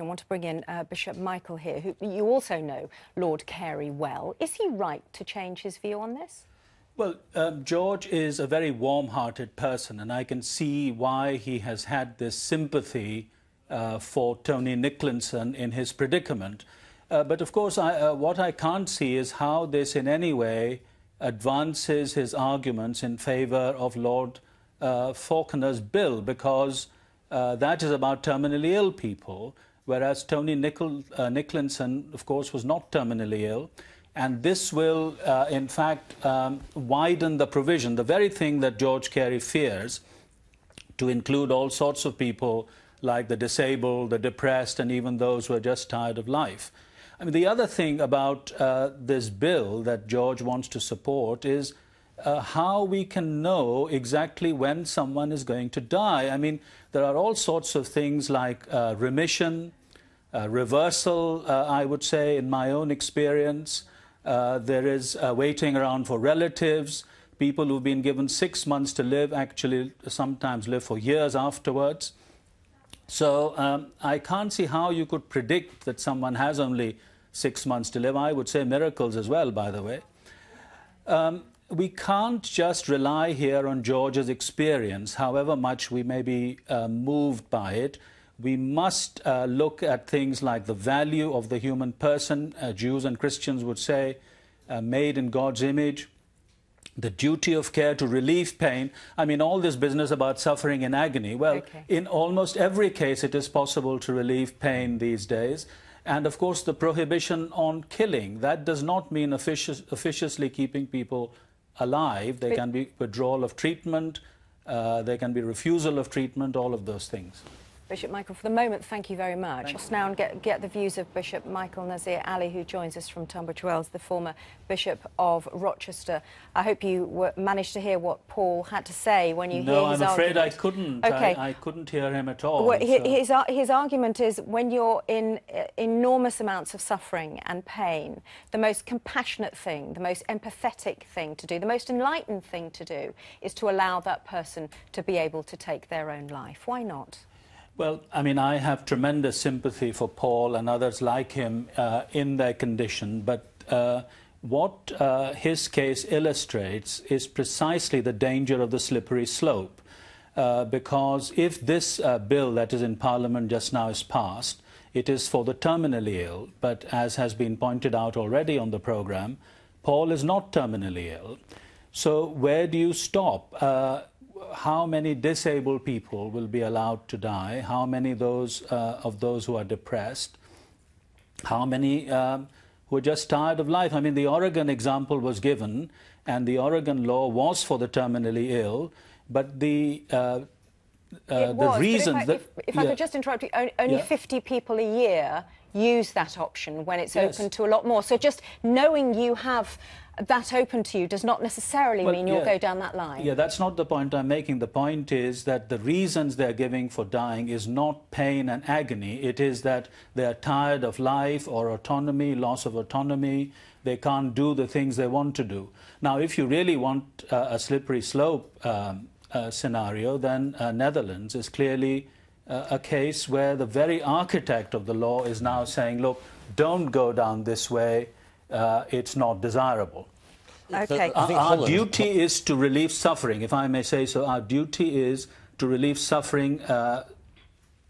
I want to bring in Bishop Michael here, who you also know Lord Carey well. Is he right to change his view on this? Well, George is a very warm-hearted person, and I can see why he has had this sympathy for Tony Nicholson in his predicament. But of course, what I can't see is how this in any way advances his arguments in favour of Lord Falconer's bill, because that is about terminally ill people, whereas Tony Nicholson, of course, was not terminally ill. And this will, in fact, widen the provision, the very thing that George Carey fears, to include all sorts of people like the disabled, the depressed, and even those who are just tired of life. I mean, the other thing about this bill that George wants to support is how we can know exactly when someone is going to die. I mean, there are all sorts of things like remission, reversal, I would say, in my own experience. There is waiting around for relatives. People who've been given 6 months to live actually sometimes live for years afterwards. So I can't see how you could predict that someone has only 6 months to live. I would say miracles as well, by the way. We can't just rely here on George's experience, however much we may be moved by it. We must look at things like the value of the human person, Jews and Christians would say, made in God's image, the duty of care to relieve pain. I mean, all this business about suffering and agony, well, in almost every case it is possible to relieve pain these days. And of course, the prohibition on killing, that does not mean officiously keeping people alive. There can be withdrawal of treatment, there can be refusal of treatment, all of those things. Bishop Michael, for the moment, thank you very much. Let's now get the views of Bishop Michael Nazir-Ali, who joins us from Tunbridge Wells, the former Bishop of Rochester. I hope you managed to hear what Paul had to say when you hear his argument. No, I'm afraid I couldn't. Okay. I couldn't hear him at all. Well, his argument is when you're in enormous amounts of suffering and pain, the most compassionate thing, the most empathetic thing to do, the most enlightened thing to do is to allow that person to be able to take their own life. Why not? Well, I mean, I have tremendous sympathy for Paul and others like him in their condition, but what his case illustrates is precisely the danger of the slippery slope, because if this bill that is in Parliament just now is passed, it is for the terminally ill, but as has been pointed out already on the programme, Paul is not terminally ill. So where do you stop? How many disabled people will be allowed to die? How many of those who are depressed? How many who are just tired of life? I mean, the Oregon example was given, and the Oregon law was for the terminally ill, but the reason that... If I could just interrupt you, only 50 people a year use that option when it's open to a lot more. So just knowing you have that open to you does not necessarily mean you'll go down that line. Yeah, that's not the point I'm making. The point is that the reasons they're giving for dying is not pain and agony. It is that they're tired of life or autonomy, loss of autonomy. They can't do the things they want to do. Now, if you really want a slippery slope scenario, then Netherlands is clearly a case where the very architect of the law is now saying, look, don't go down this way. It's not desirable. Okay. Our duty is to relieve suffering, if I may say so. Our duty is to relieve suffering.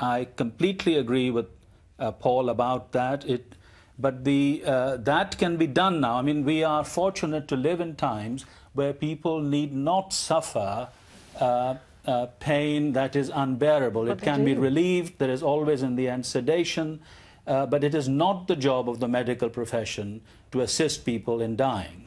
I completely agree with Paul about that. But that can be done now. I mean, we are fortunate to live in times where people need not suffer pain that is unbearable. It can be relieved. There is always, in the end, sedation. But it is not the job of the medical profession to assist people in dying.